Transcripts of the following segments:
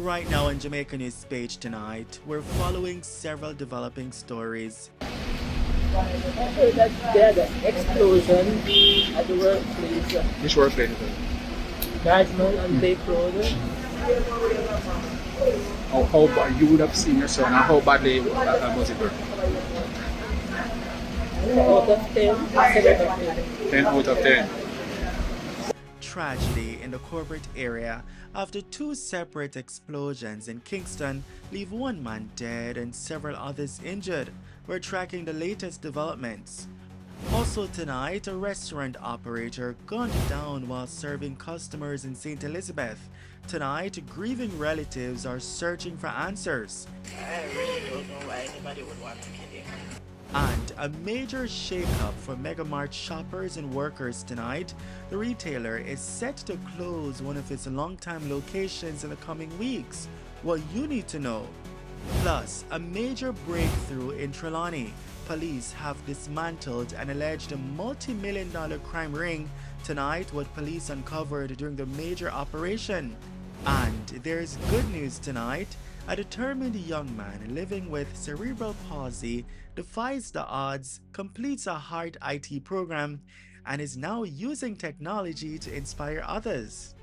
Right now on Jamaica News Page tonight, we're following several developing stories. I heard that there had an explosion at the workplace. Which workplace? Guardsman on Lake Road. How bad you would have seen your son, and how badly was it? Out of 10, 7 out of 10. 10 out of 10. Tragedy in the corporate area after two separate explosions in Kingston leave one man dead and several others injured. We're tracking the latest developments. Also tonight, a restaurant operator gunned down while serving customers in St. Elizabeth. Tonight, grieving relatives are searching for answers. I really don't know why anybody would want to kill him. And a major shakeup for Megamart shoppers and workers tonight. The retailer is set to close one of its longtime locations in the coming weeks. What you need to know. Plus, a major breakthrough in Trelawney. Police have dismantled an alleged multi-million-dollar crime ring. Tonight, what police uncovered during the major operation. And there's good news tonight. A determined young man living with cerebral palsy defies the odds, completes a hard IT program, and is now using technology to inspire others.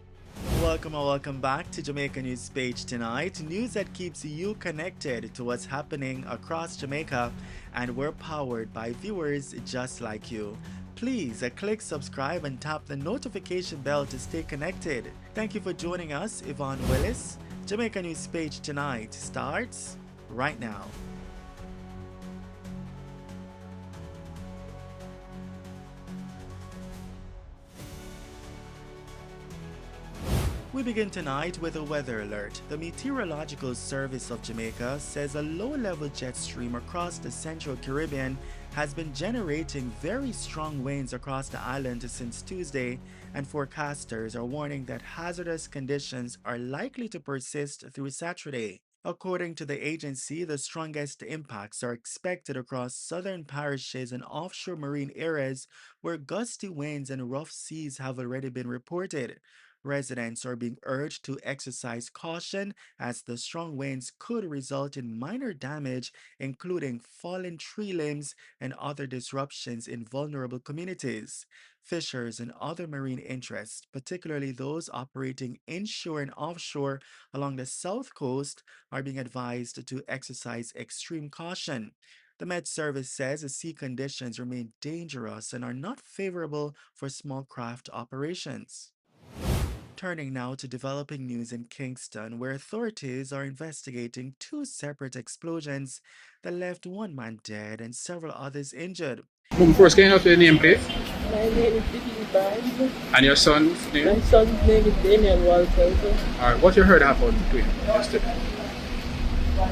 Welcome back to Jamaica News Page tonight. News that keeps you connected to what's happening across Jamaica, and we're powered by viewers just like you. Please click subscribe and tap the notification bell to stay connected. Thank you for joining us, Yvonne Willis. Jamaica News Page tonight starts right now. We begin tonight with a weather alert. The Meteorological Service of Jamaica says a low-level jet stream across the Central Caribbean has been generating very strong winds across the island since Tuesday, and forecasters are warning that hazardous conditions are likely to persist through Saturday. According to the agency, the strongest impacts are expected across southern parishes and offshore marine areas where gusty winds and rough seas have already been reported. Residents are being urged to exercise caution as the strong winds could result in minor damage, including fallen tree limbs and other disruptions in vulnerable communities. Fishers and other marine interests, particularly those operating inshore and offshore along the south coast, are being advised to exercise extreme caution. The Met Service says the sea conditions remain dangerous and are not favorable for small craft operations. Turning now to developing news in Kingston, where authorities are investigating two separate explosions that left one man dead and several others injured. First, can you have your name, please? My name is Vicky Barnes. And your son's name? My son's name is Damian Walters. Alright, what you heard happened to him yesterday? I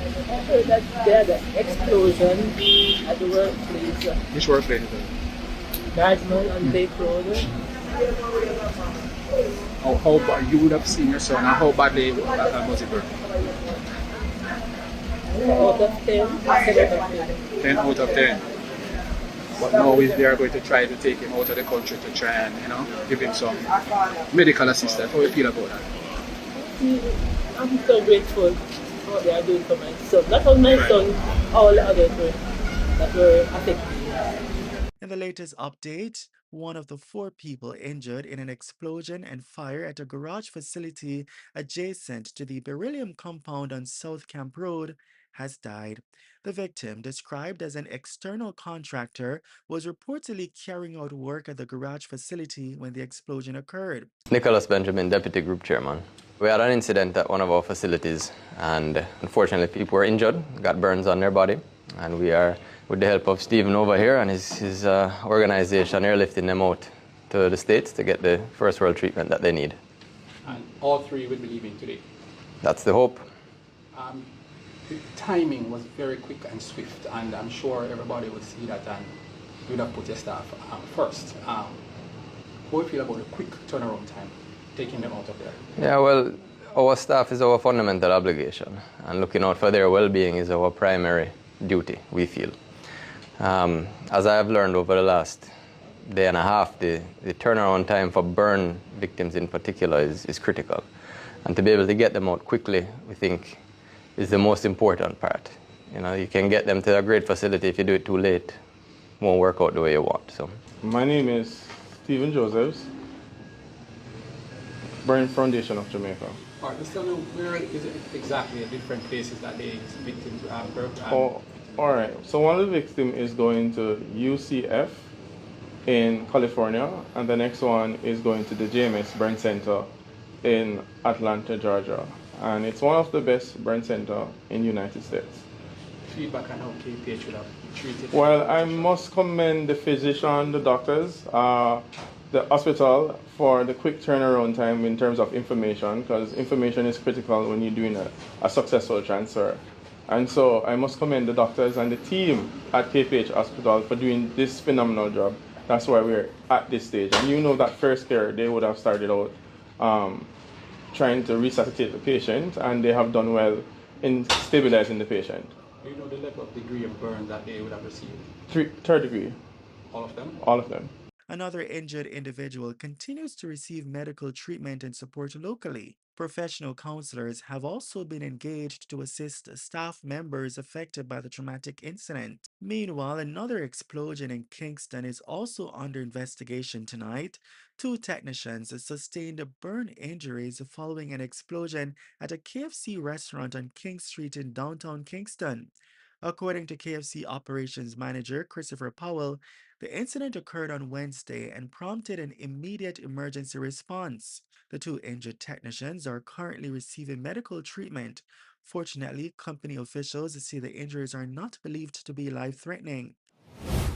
heard that there had an explosion at the workplace. Which workplace is it? Guardsman on Lake Road. How bad you would have seen your son, and how badly was it? Out of 10, 7 out of 10. 10 out of 10. But now they are going to try to take him out of the country to try and, give him some medical assistance. How do you feel about that? I'm so grateful for what they are doing for my son. Not only my son, all the others that were affected. In the latest update, one of the 4 people injured in an explosion and fire at a garage facility adjacent to the beryllium compound on South Camp Road has died. The victim, described as an external contractor, was reportedly carrying out work at the garage facility when the explosion occurred. Nicholas Benjamin, Deputy Group Chairman. We had an incident at one of our facilities, and unfortunately people were injured, got burns on their body, and we are, with the help of Stephen over here and his organization, airlifting them out to the States to get the first world treatment that they need. And all 3 will be leaving today. That's the hope. The timing was very quick and swift, and I'm sure everybody would see that and you would have put your staff first. How do you feel about the quick turnaround time, taking them out of there? Yeah, well, our staff is our fundamental obligation, and looking out for their well-being is our primary duty, we feel. As I have learned over the last day and a half, the turnaround time for burn victims in particular is critical. And to be able to get them out quickly, we think, is the most important part. You know, you can get them to a great facility. If you do it too late, it won't work out the way you want. So, my name is Stephen Josephs, Brain Foundation of Jamaica. All right, Mr. Lou, where is it exactly the different places that the victims are? Oh, all right. So one of the victims is going to UCF in California, and the next one is going to the JMS Brain Center in Atlanta, Georgia. And it's one of the best brain center in the United States. Feedback on how KPH should have treated. Well, I must commend the physician, the doctors, the hospital for the quick turnaround time in terms of information, because information is critical when you're doing a successful transfer. And so I must commend the doctors and the team at KPH Hospital for doing this phenomenal job. That's why we're at this stage. And you know that first care, they would have started out trying to resuscitate the patient, and they have done well in stabilizing the patient. Do you know the level of degree of burn that they would have received? Third degree. All of them? All of them. Another injured individual continues to receive medical treatment and support locally. Professional counselors have also been engaged to assist staff members affected by the traumatic incident. Meanwhile, another explosion in Kingston is also under investigation tonight. Two technicians sustained burn injuries following an explosion at a KFC restaurant on King Street in downtown Kingston. According to KFC operations manager Christopher Powell, the incident occurred on Wednesday and prompted an immediate emergency response. The two injured technicians are currently receiving medical treatment. Fortunately, company officials say the injuries are not believed to be life-threatening.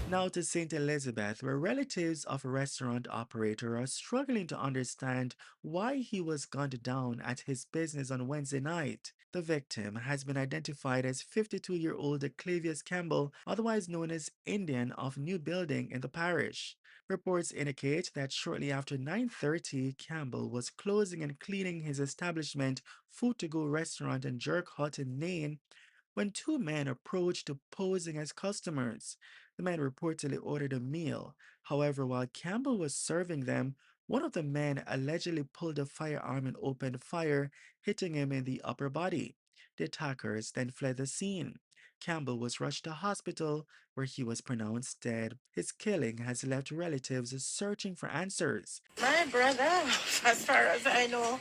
Now to St. Elizabeth, where relatives of a restaurant operator are struggling to understand why he was gunned down at his business on Wednesday night. The victim has been identified as 52-year-old Clavius Campbell, otherwise known as Indian of New Building in the parish. Reports indicate that shortly after 9:30, Campbell was closing and cleaning his establishment, Food to Go restaurant and jerk hut in Nain, when two men approached posing as customers. The men reportedly ordered a meal. However, while Campbell was serving them, one of the men allegedly pulled a firearm and opened fire, hitting him in the upper body. The attackers then fled the scene. Campbell was rushed to hospital, where he was pronounced dead. His killing has left relatives searching for answers. My brother, as far as I know,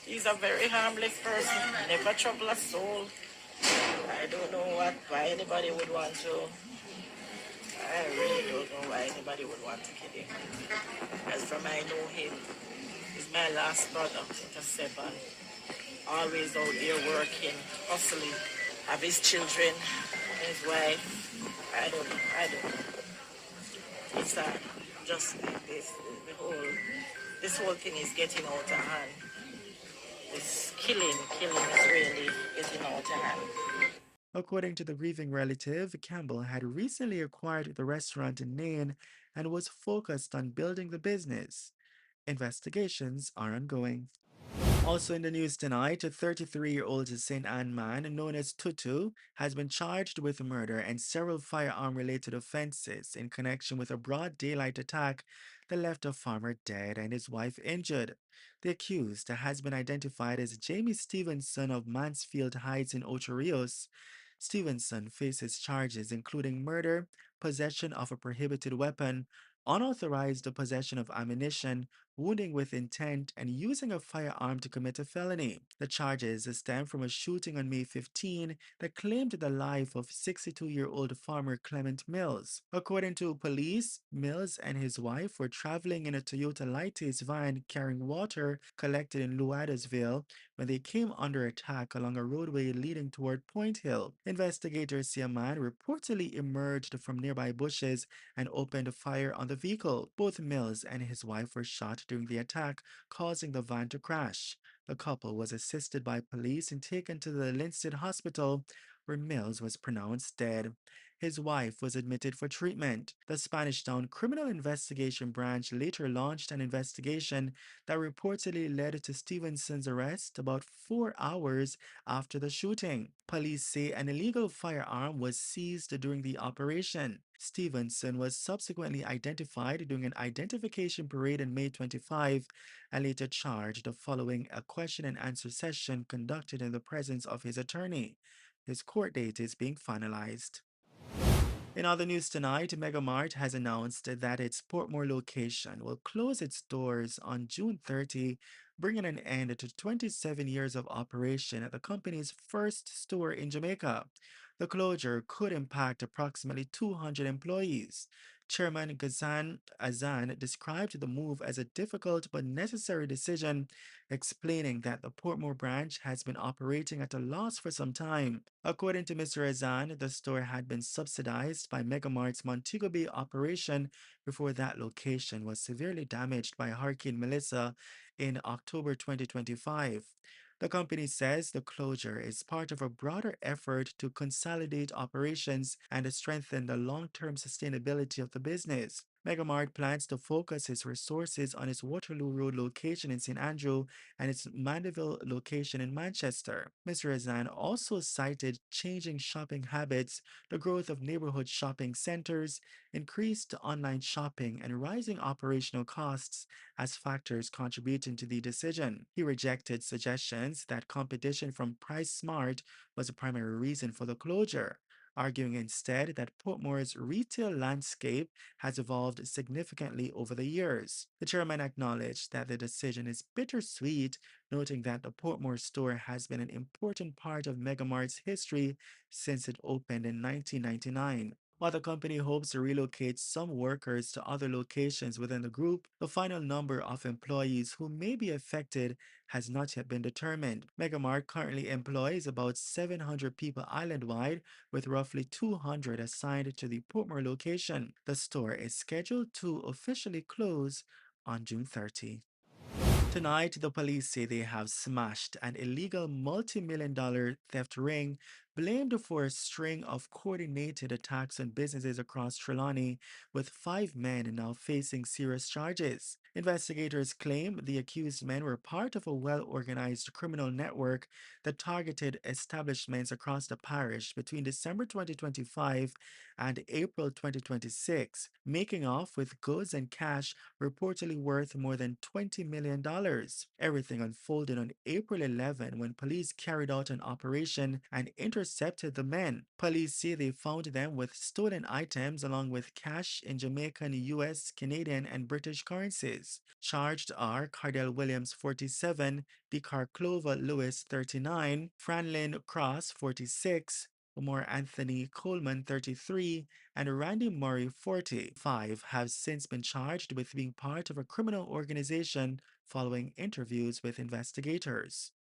he's a very harmless person. Never trouble a soul. I don't know why anybody would want to. I really don't know why anybody would want to kill him. As from I know him, he's my last brother, with a seven. Always out there working, hustling. Have his children, his wife. I don't know. It's sad. Just this whole thing is getting out of hand. This killing is really getting out of hand. According to the grieving relative, Campbell had recently acquired the restaurant in Nain and was focused on building the business. Investigations are ongoing. Also in the news tonight, a 33-year-old St. Anne man known as Tutu has been charged with murder and several firearm-related offenses in connection with a broad daylight attack that left a farmer dead and his wife injured. The accused has been identified as Jamie Stevenson of Mansfield Heights in Ocho Rios. Stevenson faces charges including murder, possession of a prohibited weapon, unauthorized possession of ammunition, wounding with intent, and using a firearm to commit a felony. The charges stem from a shooting on May 15 that claimed the life of 62-year-old farmer Clement Mills. According to police, Mills and his wife were traveling in a Toyota Lighties van carrying water collected in Luadersville when they came under attack along a roadway leading toward Point Hill. Investigators say a man reportedly emerged from nearby bushes and opened fire on the vehicle. Both Mills and his wife were shot during the attack, causing the van to crash. The couple was assisted by police and taken to the Linstead Hospital, where Mills was pronounced dead. His wife was admitted for treatment. The Spanish Town Criminal Investigation Branch later launched an investigation that reportedly led to Stevenson's arrest about 4 hours after the shooting. Police say an illegal firearm was seized during the operation. Stevenson was subsequently identified during an identification parade on May 25 and later charged following a question and answer session conducted in the presence of his attorney. His court date is being finalized. In other news tonight, Megamart has announced that its Portmore location will close its doors on June 30, bringing an end to 27 years of operation at the company's first store in Jamaica. The closure could impact approximately 200 employees. Chairman Ghazan Azan described the move as a difficult but necessary decision, explaining that the Portmore branch has been operating at a loss for some time. According to Mr. Azan, the store had been subsidized by Megamart's Montego Bay operation before that location was severely damaged by Hurricane Melissa in October 2025. The company says the closure is part of a broader effort to consolidate operations and strengthen the long-term sustainability of the business. Megamart plans to focus its resources on its Waterloo Road location in St. Andrew and its Mandeville location in Manchester. Mr. Azan also cited changing shopping habits, the growth of neighborhood shopping centers, increased online shopping, and rising operational costs as factors contributing to the decision. He rejected suggestions that competition from Price Smart was a primary reason for the closure, arguing instead that Portmore's retail landscape has evolved significantly over the years. The chairman acknowledged that the decision is bittersweet, noting that the Portmore store has been an important part of Megamart's history since it opened in 1999. While the company hopes to relocate some workers to other locations within the group, the final number of employees who may be affected has not yet been determined. Megamart currently employs about 700 people island-wide, with roughly 200 assigned to the Portmore location. The store is scheduled to officially close on June 30. Tonight, the police say they have smashed an illegal multi-million-dollar theft ring blamed for a string of coordinated attacks on businesses across Trelawney, with 5 men now facing serious charges. Investigators claim the accused men were part of a well-organized criminal network that targeted establishments across the parish between December 2025 and April 2026, making off with goods and cash reportedly worth more than $20 million. Everything unfolded on April 11 when police carried out an operation and intercepted the men. Police say they found them with stolen items along with cash in Jamaican, US, Canadian, and British currencies. Charged are Cardell Williams, 47, Vicar Clover Lewis, 39, Franlin Cross, 46, Omar Anthony Coleman, 33, and Randy Murray, 40. 5 have since been charged with being part of a criminal organization following interviews with investigators.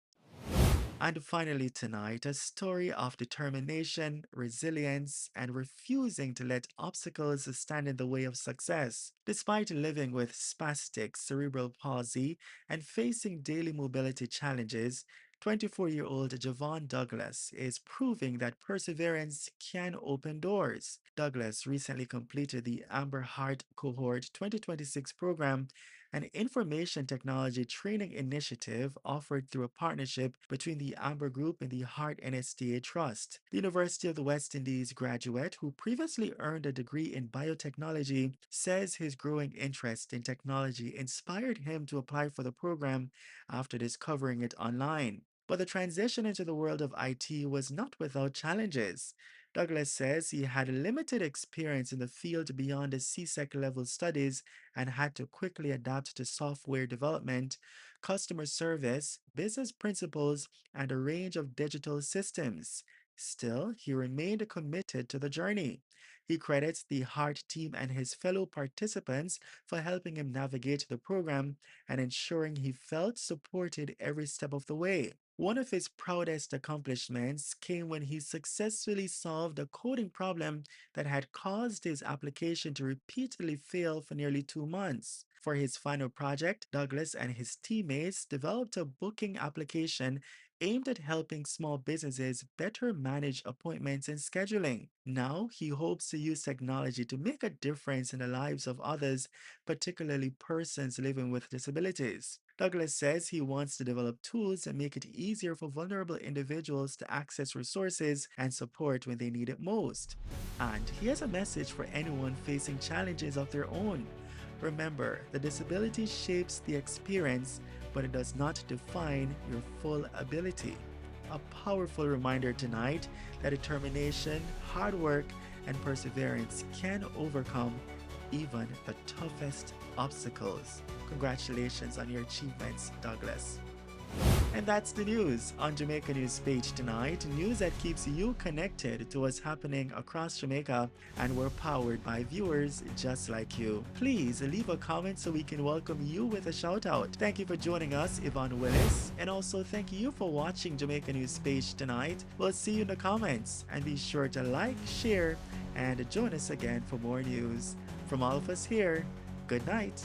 And finally, tonight, a story of determination, resilience, and refusing to let obstacles stand in the way of success. Despite living with spastic cerebral palsy and facing daily mobility challenges, 24-year-old Javon Douglas is proving that perseverance can open doors. Douglas recently completed the Amber Heart Cohort 2026 program, an information technology training initiative offered through a partnership between the Amber Group and the Heart NSTA Trust. The University of the West Indies graduate, who previously earned a degree in biotechnology, says his growing interest in technology inspired him to apply for the program after discovering it online. But the transition into the world of IT was not without challenges. Douglas says he had limited experience in the field beyond his CSEC level studies and had to quickly adapt to software development, customer service, business principles, and a range of digital systems. Still, he remained committed to the journey. He credits the Heart team and his fellow participants for helping him navigate the program and ensuring he felt supported every step of the way. One of his proudest accomplishments came when he successfully solved a coding problem that had caused his application to repeatedly fail for nearly 2 months. For his final project, Douglas and his teammates developed a booking application aimed at helping small businesses better manage appointments and scheduling. Now, he hopes to use technology to make a difference in the lives of others, particularly persons living with disabilities. Douglas says he wants to develop tools that make it easier for vulnerable individuals to access resources and support when they need it most. And he has a message for anyone facing challenges of their own. Remember, the disability shapes the experience, but it does not define your full ability. A powerful reminder tonight that determination, hard work, and perseverance can overcome even the toughest obstacles. Congratulations on your achievements, Douglas. And that's the news on Jamaica News Page tonight. News that keeps you connected to what's happening across Jamaica, and we're powered by viewers just like you. Please leave a comment so we can welcome you with a shout out. Thank you for joining us, Yvonne Willis, and also thank you for watching Jamaica News Page tonight. We'll see you in the comments, and be sure to like, share, and join us again for more news. From all of us here, good night.